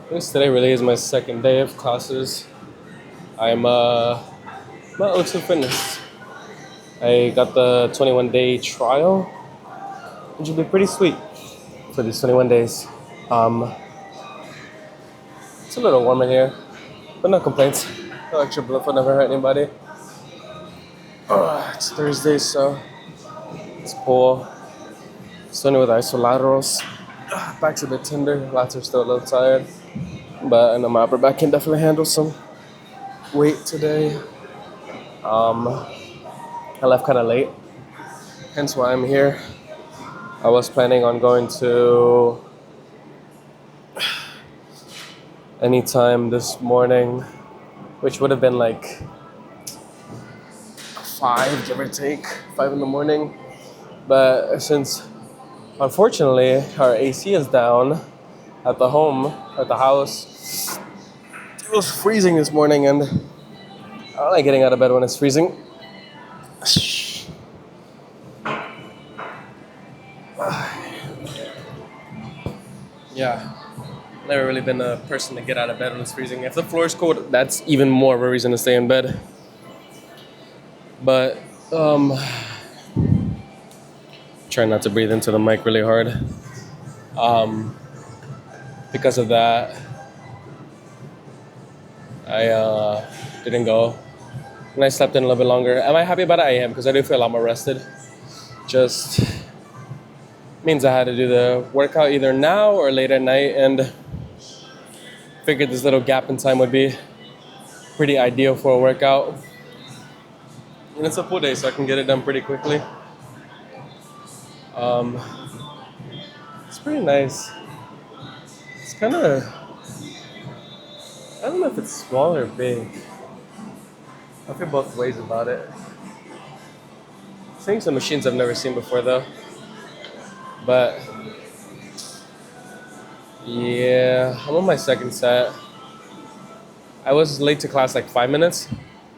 Since today really is my second day of classes, I'm not Elixir Fitness. I got the 21-day trial, which will be pretty sweet for these 21 days. Um, it's a little warm in here, but no complaints. No extra blood will never hurt anybody. It's Thursday, so it's cool. Sunny with isolaterals. Back's a bit tender, lats are still a little tired, but I know my upper back can definitely handle some weight today. I left kind of late, hence why I'm here. I was planning on going to anytime this morning, which would have been like 5, give or take, 5 in the morning. But since, unfortunately, our AC is down at the house, it was freezing this morning, and I don't like getting out of bed when it's freezing. Yeah, never really been a person to get out of bed when it's freezing. If the floor is cold, that's even more of a reason to stay in bed. But try not to breathe into the mic really hard. Because of that, I didn't go, and I slept in a little bit longer. Am I happy about it? I am, because I do feel a lot more rested. Just means I had to do the workout either now or late at night, and figured this little gap in time would be pretty ideal for a workout. And it's a full day, so I can get it done pretty quickly. It's pretty nice. It's kind of, I don't know if it's small or big. I feel both ways about it. Seeing some machines I've never seen before though. But yeah, I'm on my second set. I was late to class like 5 minutes,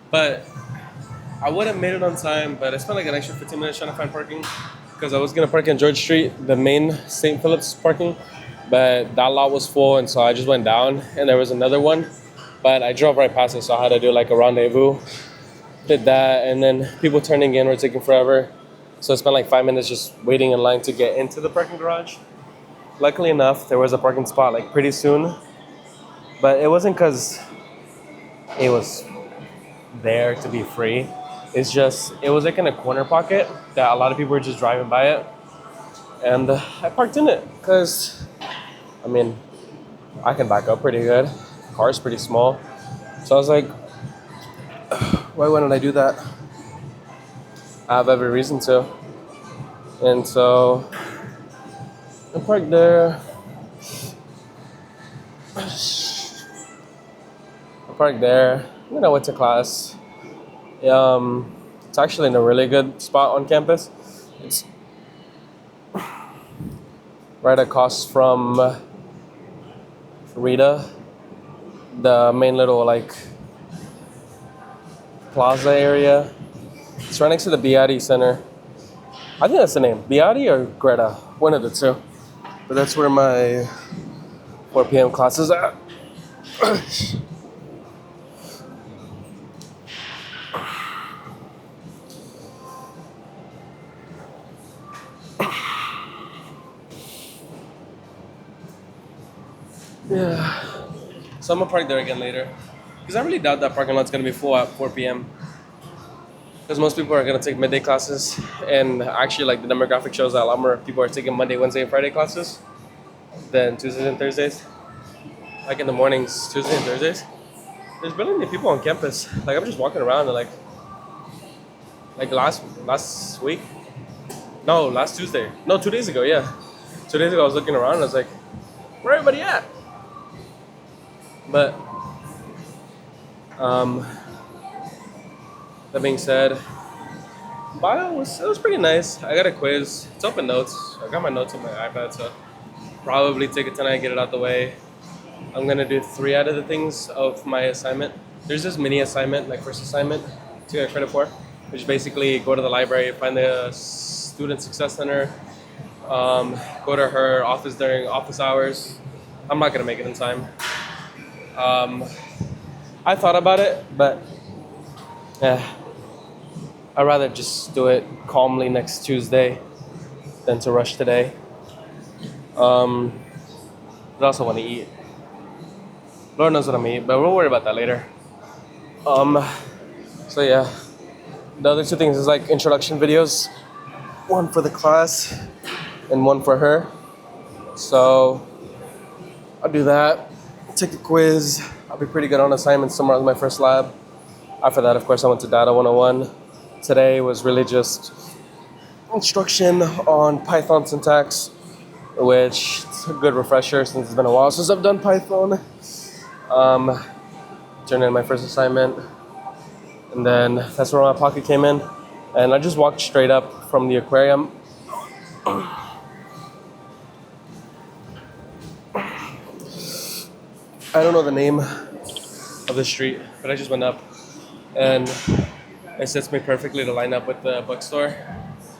but I would have made it on time, but I spent like an extra 15 minutes trying to find parking because I was gonna park in George Street, the main St. Philip's parking, but that lot was full, and so I just went down, and there was another one, but I drove right past it, so I had to do like a rendezvous. Did that, and then people turning in were taking forever, so I spent like 5 minutes just waiting in line to get into the parking garage. Luckily enough, there was a parking spot like pretty soon, but it wasn't because it was there to be free. It's just, it was like in a corner pocket that a lot of people were just driving by it. And I parked in it because, I mean, I can back up pretty good. The car's pretty small. So I was like, why wouldn't I do that? I have every reason to. And so I parked there. And then I went to class. It's actually in a really good spot on campus. It's right across from Rita, the main little like plaza area. It's right next to the Beati Center. I think that's the name, Beati or Greta, one of the two. But that's where my 4 p.m. class is at. Yeah. So I'm gonna park there again later. Because I really doubt that parking lot's gonna be full at 4 p.m. Because most people are gonna take midday classes, and actually, like the demographic shows that a lot more people are taking Monday, Wednesday, and Friday classes than Tuesdays and Thursdays. Like in the mornings, Tuesdays and Thursdays, there's barely any people on campus. Like I'm just walking around and like last week, no, last Tuesday, no, 2 days ago, yeah, 2 days ago I was looking around and I was like, where everybody at? But that being said, bio it was pretty nice. I got a quiz. It's open notes. I got my notes on my iPad, so probably take it tonight, get it out the way. I'm gonna do 3 out of the things of my assignment. There's this mini assignment, like first assignment, to get credit for, which is basically go to the library, find the Student Success Center, go to her office during office hours. I'm not gonna make it in time. Um, I thought about it, but eh, I'd rather just do it calmly next Tuesday than to rush today. Um, but I also want to eat. Lord knows what I'm eating, but we'll worry about that later. Um, so yeah, the other two things is like introduction videos, one for the class and one for her. So I'll do that. Take the quiz. I'll be pretty good on assignments tomorrow, my first lab. After that, of course, I went to Data 101. Today was really just instruction on Python syntax, which is a good refresher since it's been a while since I've done Python. Um, Turned in my first assignment, and then that's where my pocket came in. And I just walked straight up from the aquarium. I don't know the name of the street, but I just went up, and it sets me perfectly to line up with the bookstore.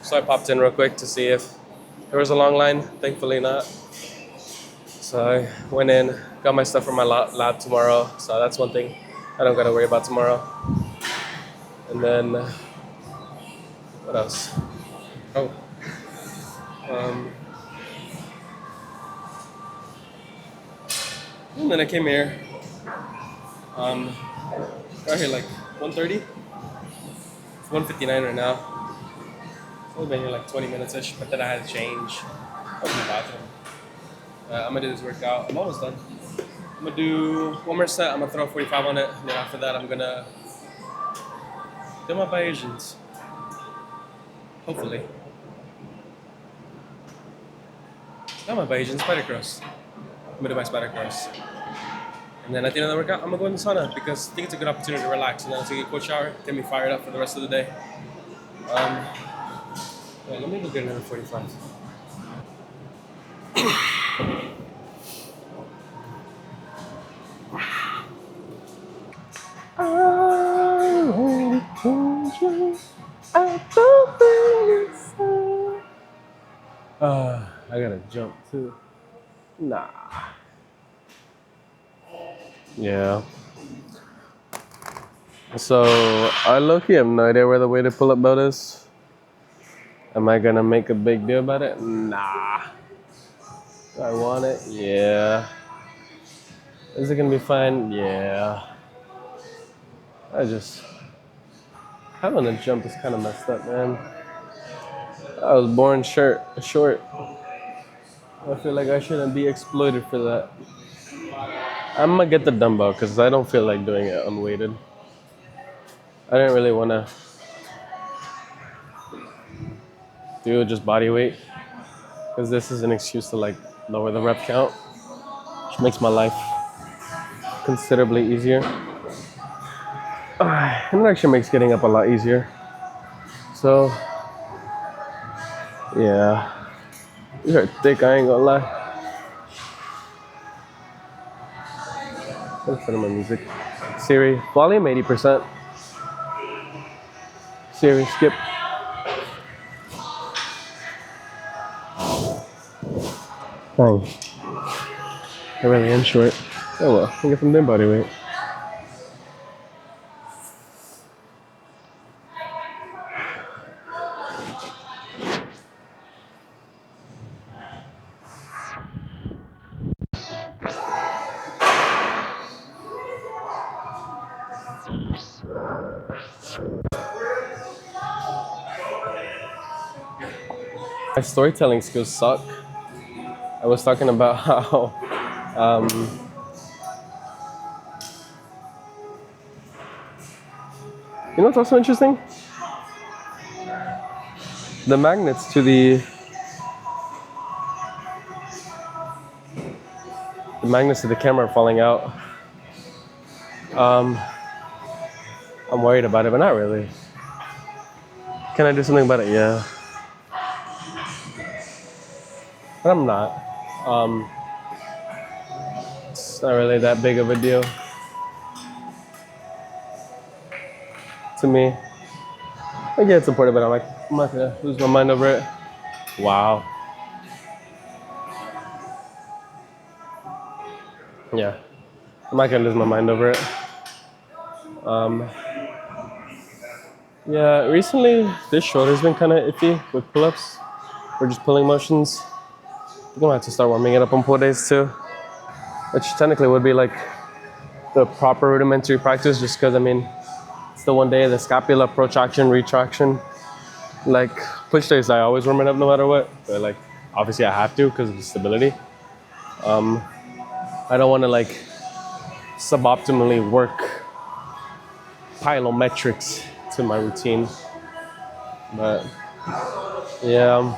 So I popped in real quick to see if there was a long line. Thankfully not. So I went in, got my stuff for my lab tomorrow. So that's one thing I don't gotta worry about tomorrow. And then what else? Oh, um, and then I came here. Got here like 1:30. It's 1:59 right now. I've only been here like 20 minutes ish, but then I had to change. I was in the bathroom. I'm gonna do this workout. I'm almost done. I'm gonna do one more set. I'm gonna throw 45 on it, and then after that, I'm gonna do my Bayesians. Hopefully. Not my Bayesian, spider cross. I'm gonna do my spider cross. And then at the end of the workout, I'm gonna go in the sauna because I think it's a good opportunity to relax. And then I'll take a cold shower, get me fired up for the rest of the day. Let me go get another 45. I gotta jump too. Nah. Yeah. So I low-key have no idea where the way to pull up boat is. Am I gonna make a big deal about it? Nah. Do I want it? Yeah. Is it gonna be fine? Yeah. Having a jump is kind of messed up, man. I was born short. I feel like I shouldn't be exploited for that. I'm gonna get the dumbbell because I don't feel like doing it unweighted. I didn't really want to do just body weight because this is an excuse to like lower the rep count, which makes my life considerably easier. And it actually makes getting up a lot easier. So, yeah. These are thick, I ain't gonna lie. Let's put in my music. Siri, volume 80%. Siri, skip. Dang. I really am short. Oh well, I guess I'm doing body weight. My storytelling skills suck. I was talking about how you know what's also interesting? The magnets to the camera are falling out. I'm worried about it, but not really. Can I do something about it? Yeah. But I'm not. It's not really that big of a deal to me. I get it's important, but I'm not gonna lose my mind over it. Wow. Yeah. I'm not gonna lose my mind over it. Um, yeah, recently this shoulder's been kind of iffy with pull-ups or just pulling motions. I'm gonna have to start warming it up on pull days too, which technically would be like the proper rudimentary practice, just because I mean it's the one day the scapula protraction, retraction. Like push days, I always warm it up no matter what, but like obviously I have to because of the stability. I don't want to like suboptimally work plyometrics to my routine, but yeah,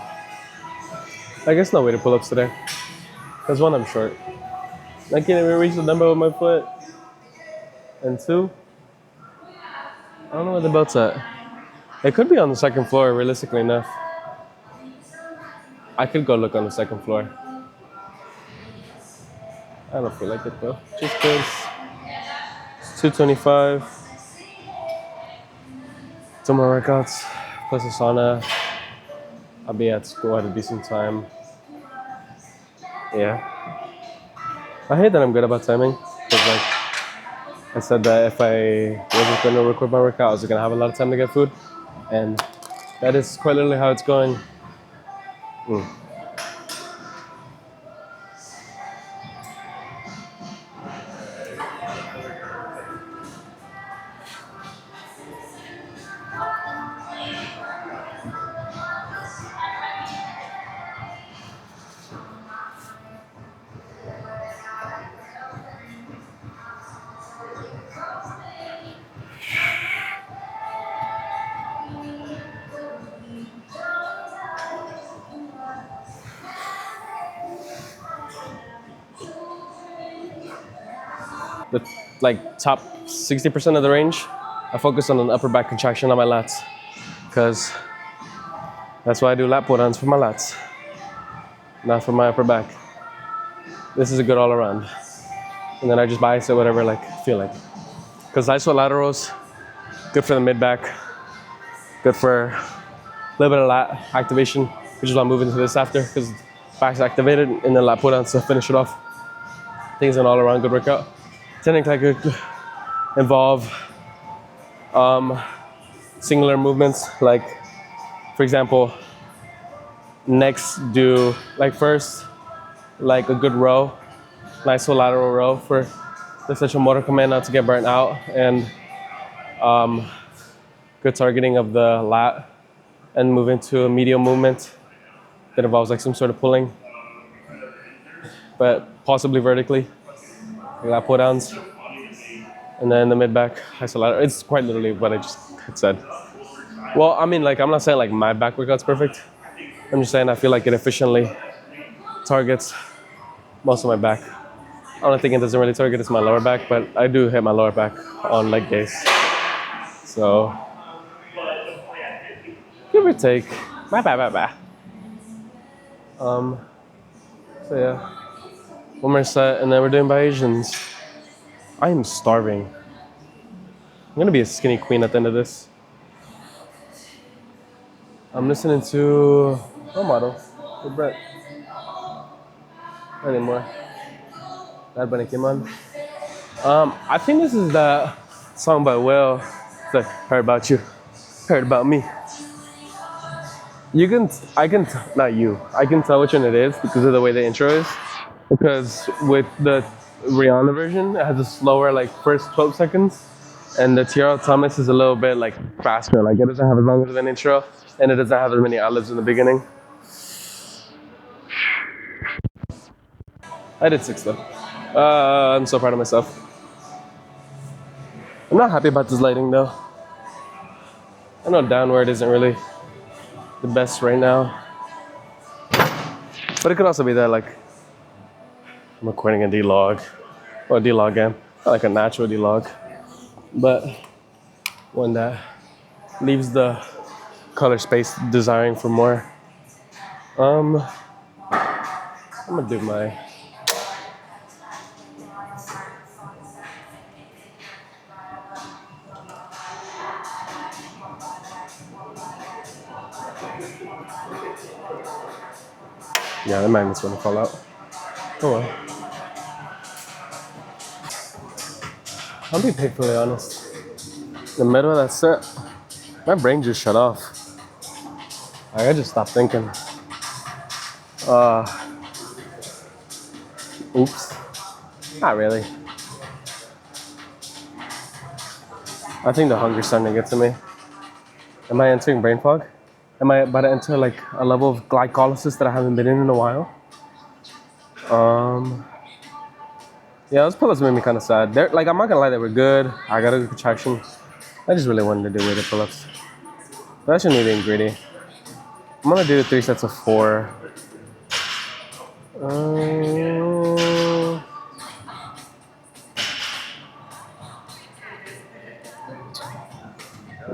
I guess no way to pull ups today. Because one, I'm short. I can't even reach the dumbbell with my foot. And two, I don't know where the belt's at. It could be on the second floor, realistically enough. I could go look on the second floor. I don't feel like it though. Just because it's 225. Two more workouts, plus a sauna. I'll be at school at a decent time. Yeah. I hate that I'm good about timing. Because like I said that if I wasn't going to record my workout, I was going to have a lot of time to get food. And that is quite literally how it's going. The like top 60% of the range, I focus on an upper back contraction on my lats. Because that's why I do lat pull downs for my lats, not for my upper back. This is a good all around. And then I just bias it whatever like feel like. Because isolaterals, good for the mid back, good for a little bit of lat activation, which is why I'm moving to this after, because back's activated and then lat pull downs to finish it off. I think it's an all around good workout. Technically I could involve singular movements, like for example, next do like first like a good row, nice lateral row for the central motor command not to get burnt out, and good targeting of the lat, and move into a medial movement that involves like some sort of pulling, but possibly vertically, like lat pull downs, and then the mid back isolateral. It's quite literally what I just said. Well, I mean, like I'm not saying like my back workout's perfect. I'm just saying I feel like it efficiently targets most of my back. I don't think it doesn't really target my lower back, but I do hit my lower back on leg days. So, give or take. Bye bye bye bye. So yeah, one more set, and then we're doing by Asians. I am starving. I'm gonna be a skinny queen at the end of this. I'm listening to Role Model with Brett. Not anymore. Bad Bunny came on. I think this is the song by Will. It's like, heard about you, heard about me. You can, not you. I can tell which one it is because of the way the intro is. Because with the Rihanna version, it has a slower like first 12 seconds, and the Tiara Thomas is a little bit like faster. Like it doesn't have as long of an intro, and it doesn't have as many ad-libs in the beginning. I did 6 though. I'm so proud of myself. I'm not happy about this lighting though. I know downward isn't really the best right now, but it could also be that like I'm recording a D-log or a D-log game, not like a natural D-log, but one that leaves the color space desiring for more. I'm gonna do my yeah, the magnet's gonna fall out. Oh well. I'll be painfully honest. In the middle of that set, my brain just shut off. Like, I just stopped thinking. Uh, oops. Not really. I think the hunger's starting to get to me. Am I entering brain fog? Am I about to enter like a level of glycolysis that I haven't been in a while? Um, yeah, those pull-ups made me kind of sad. They're like, I'm not gonna lie, they were good. I got a good contraction. I just really wanted to do weighted pull-ups. But I shouldn't be being greedy. I'm gonna do 3 sets of 4. Uh,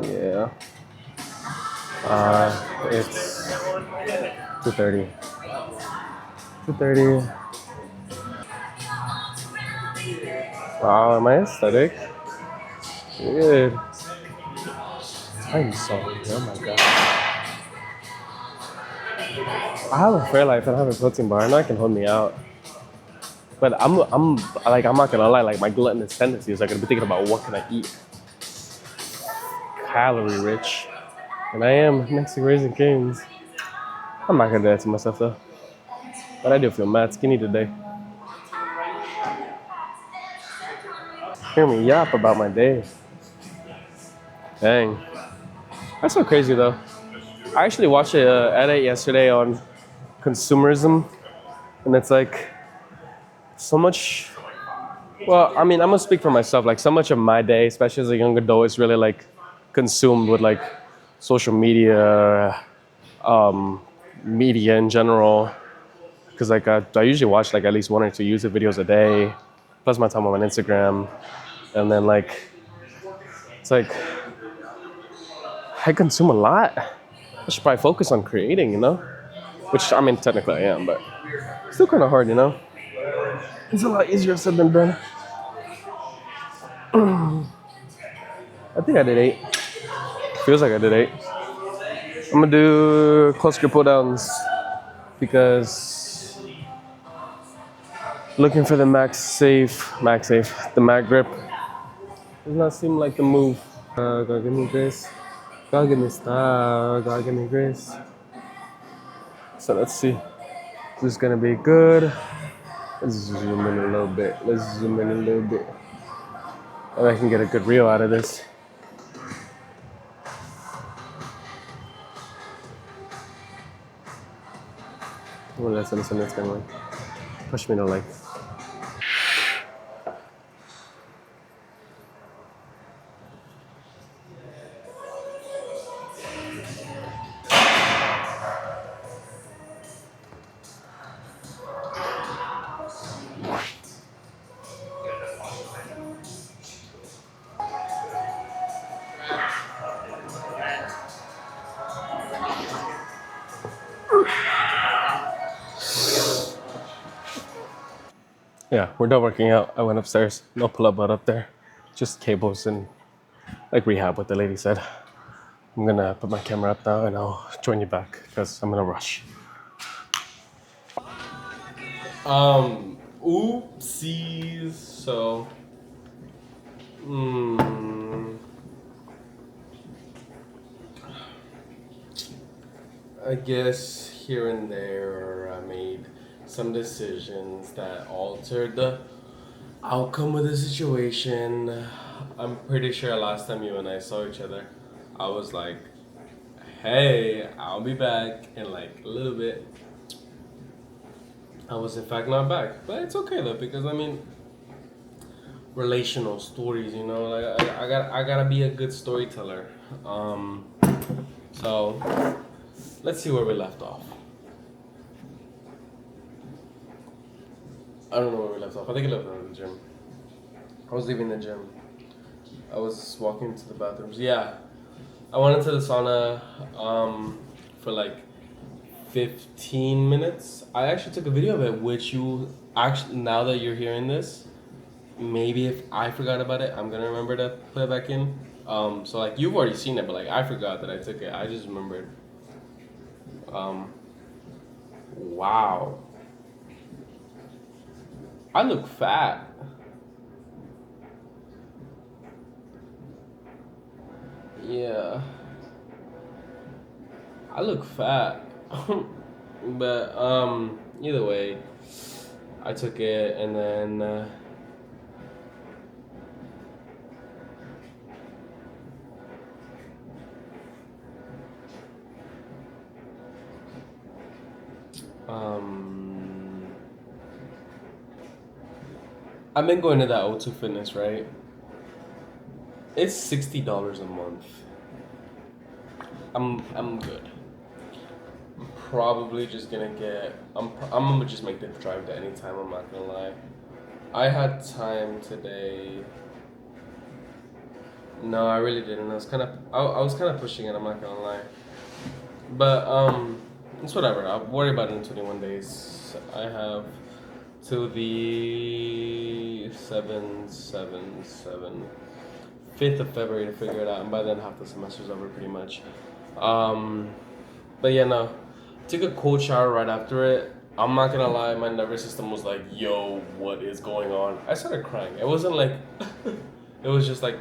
yeah. It's 2:30. 2:30. Wow, am I aesthetic? Good. I'm sorry. Oh my god. I have a Fairlife and I have a protein bar, and that can hold me out. But I'm not gonna lie. Like my gluttonous tendencies are gonna be thinking about what can I eat, calorie rich, and I am next to Raising Cane's. I'm not gonna do that to myself though. But I do feel mad skinny today. Hear me yap about my day. Dang, that's so crazy though. I actually watched an edit yesterday on consumerism, and it's like so much. Well, I mean, I'm gonna speak for myself. Like, so much of my day, especially as a young adult, is really like consumed with like social media, media in general. Because like I usually watch like at least 1 or 2 YouTube videos a day, plus my time on Instagram, and then like it's like I consume a lot. I should probably focus on creating, you know? Which I mean, technically I am, but still kind of hard, you know? It's a lot easier said than done. I think I did 8. Feels like I did 8. I'm gonna do close grip pull downs because looking for the the max grip does not seem like the move. God give me grace. God give me style. God give me grace. So let's see. This is gonna be good. Let's zoom in a little bit. And I can get a good reel out of this. Well, that's gonna like push me to like. Yeah, we're done working out. I went upstairs. No pull-up bar up there. Just cables and like rehab, what the lady said. I'm gonna put my camera up now and I'll join you back because I'm gonna rush. Oopsies. So, I guess here and there I made some decisions that altered the outcome of the situation. I'm pretty sure last time you and I saw each other, I was like, hey, I'll be back in like a little bit. I was in fact not back, but it's okay though because I mean, relational stories, you know, like I gotta be a good storyteller. So let's see where we left off. I don't know where we left off. I think I left off at the gym. I was leaving the gym. I was walking to the bathrooms. Yeah, I went into the sauna for like 15 minutes. I actually took a video of it, which you actually, now that you're hearing this, maybe if I forgot about it, I'm gonna remember to put it back in. So like you've already seen it, but like I forgot that I took it. I just remembered. Wow. I look fat. Yeah, I look fat, but either way, I took it and then um I've been going to that O2 Fitness, right? It's $60 a month. I'm good. I'm probably just gonna get. I'm gonna just make the drive to any time. I'm not gonna lie. I had time today. No, I really didn't. I was kind of pushing it. I'm not gonna lie. But it's whatever. I'll worry about it in 21 days. I have till the 5th of February to figure it out, and by then half the semester's over pretty much. Um, but yeah, no. Took a cold shower right after it. I'm not gonna lie, my nervous system was like, "Yo, what is going on?" I started crying. It wasn't like, it was just like,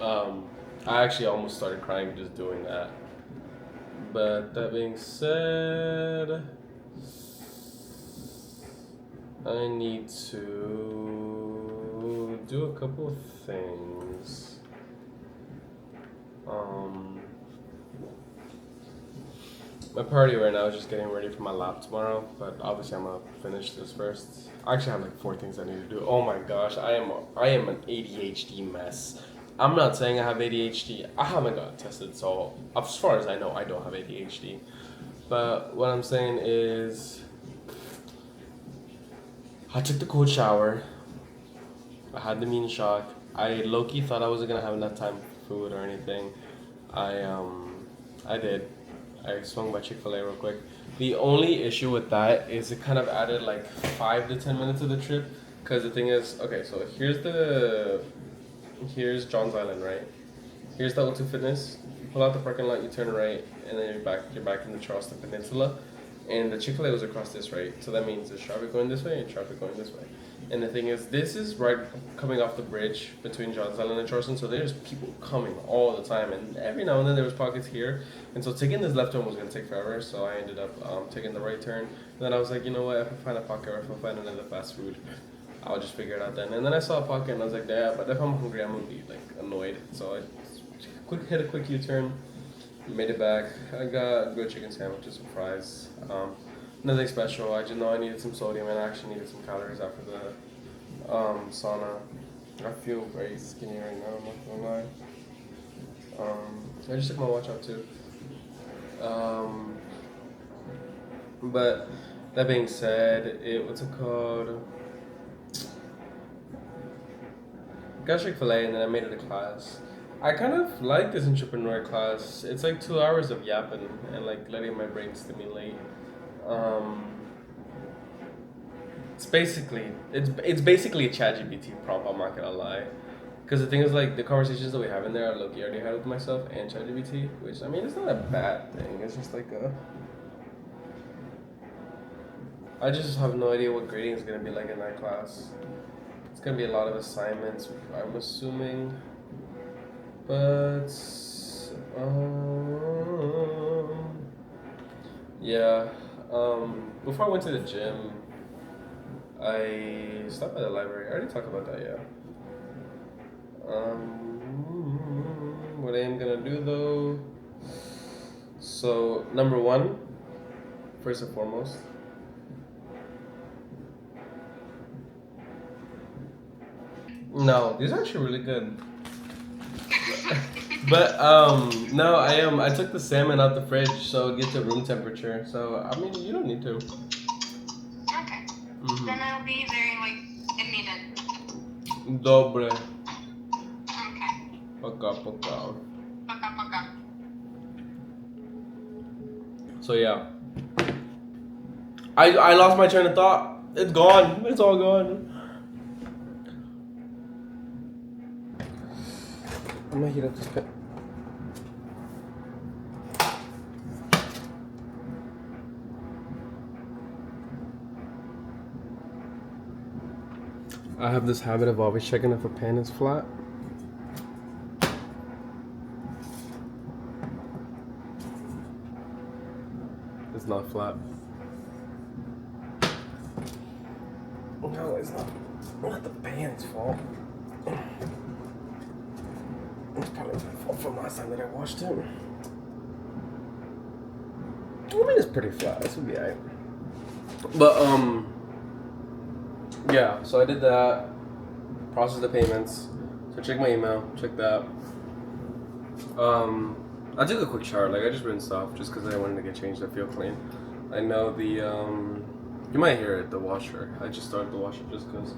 um, I actually almost started crying just doing that. But that being said, I need to do a couple of things. Um, my priority right now is just getting ready for my lab tomorrow, but obviously I'm gonna finish this first. I actually have like 4 things I need to do. Oh my gosh, I am an ADHD mess. I'm not saying I have ADHD. I haven't got tested, so as far as I know, I don't have ADHD. But what I'm saying is, I took the cold shower. I had the mean shock. I low-key thought I wasn't gonna have enough time for food or anything. I did. I swung by Chick-fil-A real quick. The only issue with that is it kind of added like 5 to 10 minutes of the trip. Cause the thing is, okay, so here's John's Island, right? Here's the O2 Fitness. You pull out the parking lot, you turn right, and then you're back in the Charleston Peninsula. And the Chick-fil-A was across this, right? So that means there's traffic going this way and traffic going this way. And the thing is, this is right coming off the bridge between Johns Island and Charleston, so there's people coming all the time, and every now and then there was pockets here. And so taking this left turn was gonna take forever, so I ended up taking the right turn. And then I was like, you know what? If I find a pocket or if I find another fast food, I'll just figure it out then. And then I saw a pocket and I was like, yeah, but if I'm hungry, I'm gonna be like annoyed. So I hit a quick U-turn, made it back. I got a good chicken sandwich and some fries. Nothing special. I just know I needed some sodium and I actually needed some calories after the sauna. I feel very skinny right now. I'm not gonna lie. I just took my watch out too. But that being said, what's it called? Got Chick-fil-A and then I made it a class. I kind of like this entrepreneur class. It's like 2 hours of yapping and like letting my brain stimulate. Um, it's basically a ChatGPT prompt. I'm not gonna lie, because the thing is like the conversations that we have in there, I low-key already had with myself and ChatGPT, which I mean it's not a bad thing. It's just like I just have no idea what grading is gonna be like in that class. It's gonna be a lot of assignments, I'm assuming, but yeah. Before I went to the gym, I stopped by the library. I already talked about that, yeah. What I am gonna do though. So number one, first and foremost, no, these are actually really good. But no, I took the salmon out the fridge so it gets to room temperature. So I mean, you don't need to. Okay. Then I'll be there in like a minute. Dobre. Okay. Poka poka. Paka paka. So yeah, I lost my train of thought. It's gone. It's all gone. I'm gonna heat up this pit. I have this habit of always checking if a pan is flat. It's not flat. No, it's not the band's fault. It's probably my fault from last time that I washed it. I mean, it's pretty flat. This would be alright. But yeah. So I did that. Processed the payments. So check my email. Check that. I took a quick shower. Like I just rinsed off just because I wanted to get changed. I feel clean. I know the you might hear it. The washer. I just started the washer just because